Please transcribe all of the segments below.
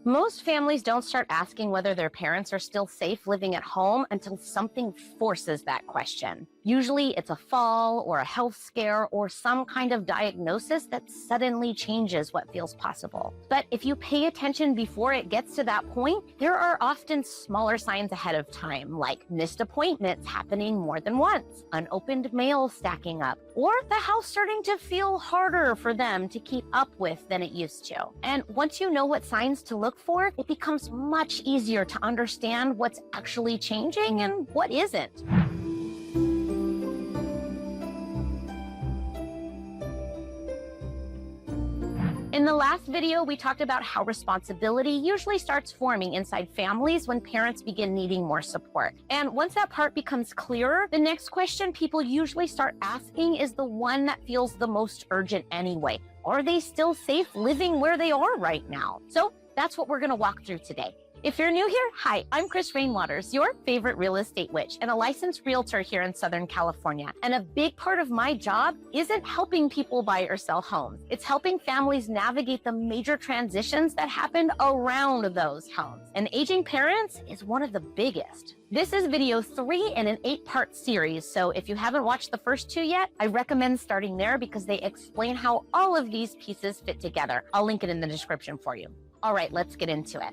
Most families don't start asking whether their parents are still safe living at home until something forces that question. Usually it's a fall or a health scare or some kind of diagnosis that suddenly changes what feels possible. But if you pay attention before it gets to that point, there are often smaller signs ahead of time, like missed appointments happening more than once, unopened mail stacking up, or the house starting to feel harder for them to keep up with than it used to. And once you know what signs to look for, it becomes much easier to understand what's actually changing and what isn't. In the last video, we talked about how responsibility usually starts forming inside families when parents begin needing more support. And once that part becomes clearer, the next question people usually start asking is the one that feels the most urgent anyway. Are they still safe living where they are right now? So that's what we're going to walk through today. If you're new here, hi, I'm Chris Rainwaters, your favorite real estate witch and a licensed realtor here in Southern California. And a big part of my job isn't helping people buy or sell homes. It's helping families navigate the major transitions that happened around those homes. And aging parents is one of the biggest. This is video 3 in an 8-part series, so if you haven't watched the first 2 yet, I recommend starting there because they explain how all of these pieces fit together. I'll link it in the description for you. All right, let's get into it.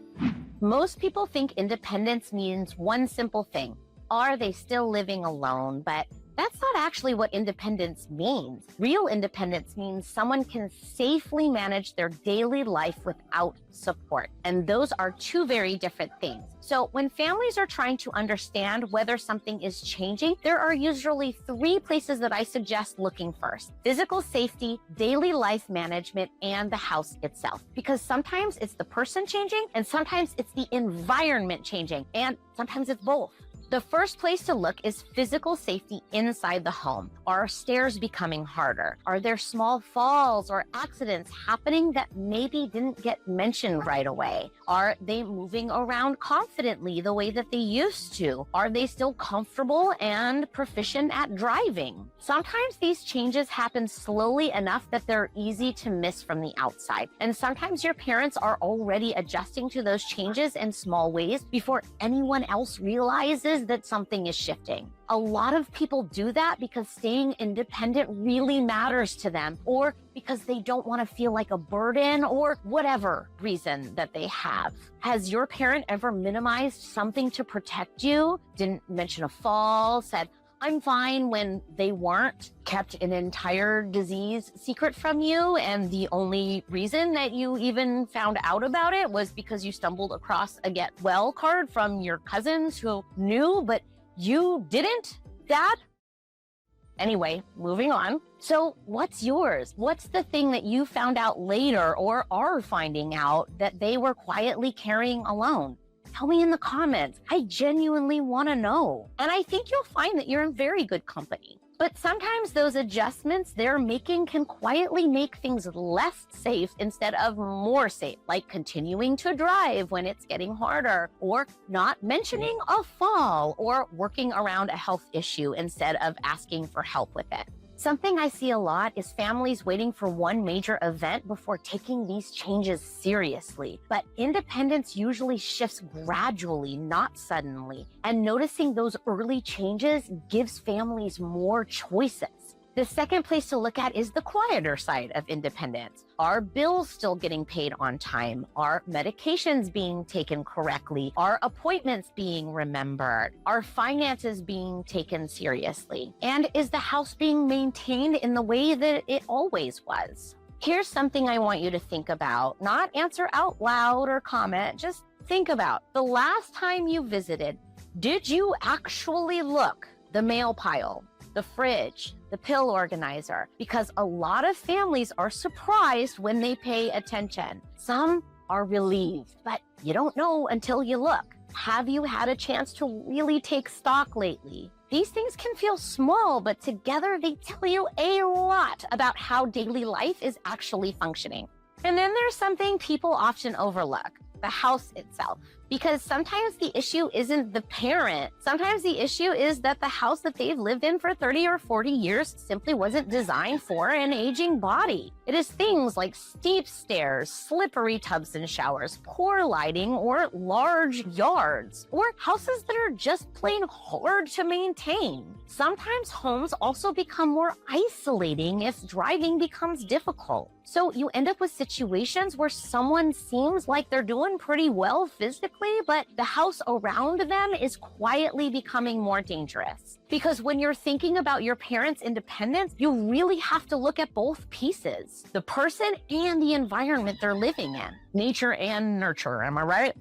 Most people think independence means one simple thing. Are they still living alone? But that's not actually what independence means. Real independence means someone can safely manage their daily life without support. And those are two very different things. So when families are trying to understand whether something is changing, there are usually 3 places that I suggest looking first: physical safety, daily life management, and the house itself. Because sometimes it's the person changing, and sometimes it's the environment changing, and sometimes it's both. The first place to look is physical safety inside the home. Are stairs becoming harder? Are there small falls or accidents happening that maybe didn't get mentioned right away? Are they moving around confidently the way that they used to? Are they still comfortable and proficient at driving? Sometimes these changes happen slowly enough that they're easy to miss from the outside. And sometimes your parents are already adjusting to those changes in small ways before anyone else realizes that something is shifting. A lot of people do that because staying independent really matters to them, or because they don't want to feel like a burden, or whatever reason that they have. Has your parent ever minimized something to protect you? Didn't mention a fall, said, "I'm fine," when they weren't, kept an entire disease secret from you, and the only reason that you even found out about it was because you stumbled across a get well card from your cousins who knew, but you didn't, Dad? Anyway, moving on. So what's yours? What's the thing that you found out later or are finding out that they were quietly carrying alone? Tell me in the comments. I genuinely want to know. And I think you'll find that you're in very good company. But sometimes those adjustments they're making can quietly make things less safe instead of more safe, like continuing to drive when it's getting harder, or not mentioning a fall, or working around a health issue instead of asking for help with it. Something I see a lot is families waiting for one major event before taking these changes seriously. But independence usually shifts gradually, not suddenly. And noticing those early changes gives families more choices. The second place to look at is the quieter side of independence. Are bills still getting paid on time? Are medications being taken correctly? Are appointments being remembered? Are finances being taken seriously? And is the house being maintained in the way that it always was? Here's something I want you to think about. Not answer out loud or comment, just think about. The last time you visited, did you actually look the mail pile, the fridge, the pill organizer? Because a lot of families are surprised when they pay attention. Some are relieved, but you don't know until you look. Have you had a chance to really take stock lately? These things can feel small, but together they tell you a lot about how daily life is actually functioning. And then there's something people often overlook: the house itself. Because sometimes the issue isn't the parent. Sometimes the issue is that the house that they've lived in for 30 or 40 years simply wasn't designed for an aging body. It is things like steep stairs, slippery tubs and showers, poor lighting, or large yards, or houses that are just plain hard to maintain. Sometimes homes also become more isolating if driving becomes difficult. So you end up with situations where someone seems like they're doing pretty well physically, but the house around them is quietly becoming more dangerous. Because when you're thinking about your parents' independence, you really have to look at both pieces, the person and the environment they're living in. Nature and nurture, am I right?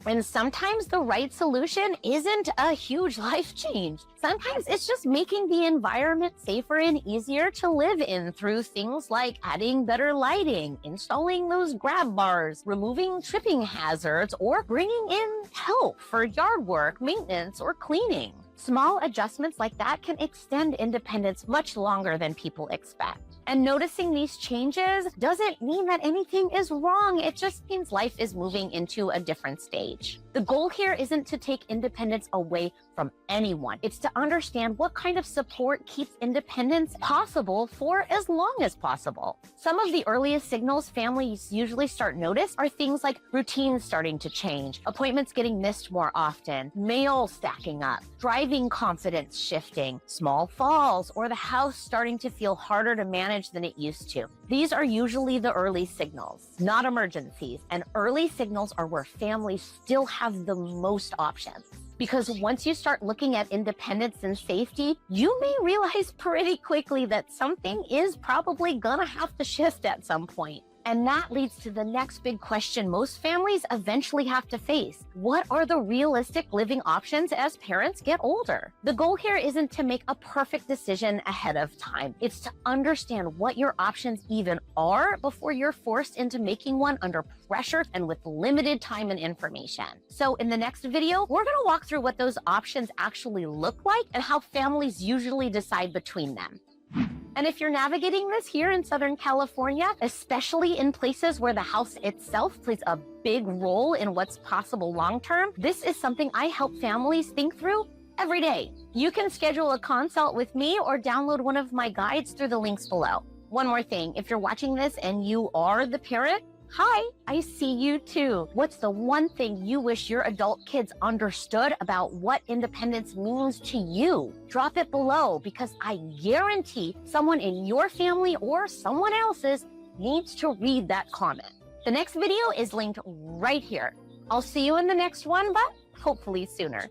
And sometimes the right solution isn't a huge life change. Sometimes it's just making the environment safer and easier to live in through things like adding better lighting, installing those grab bars, removing tripping hazards, or bringing in help for yard work, maintenance, or cleaning. Small adjustments like that can extend independence much longer than people expect. And noticing these changes doesn't mean that anything is wrong. It just means life is moving into a different stage. The goal here isn't to take independence away from anyone. It's to understand what kind of support keeps independence possible for as long as possible. Some of the earliest signals families usually start notice are things like routines starting to change, appointments getting missed more often, mail stacking up, driving confidence shifting, small falls, or the house starting to feel harder to manage than it used to. These are usually the early signals, not emergencies, and early signals are where families still have the most options. Because once you start looking at independence and safety, you may realize pretty quickly that something is probably gonna have to shift at some point. And that leads to the next big question most families eventually have to face. What are the realistic living options as parents get older? The goal here isn't to make a perfect decision ahead of time. It's to understand what your options even are before you're forced into making one under pressure and with limited time and information. So in the next video, we're gonna walk through what those options actually look like and how families usually decide between them. And if you're navigating this here in Southern California, especially in places where the house itself plays a big role in what's possible long-term, this is something I help families think through every day. You can schedule a consult with me or download one of my guides through the links below. One more thing, if you're watching this and you are the parent, hi, I see you too. What's the one thing you wish your adult kids understood about what independence means to you? Drop it below because I guarantee someone in your family or someone else's needs to read that comment. The next video is linked right here. I'll see you in the next one, but hopefully sooner.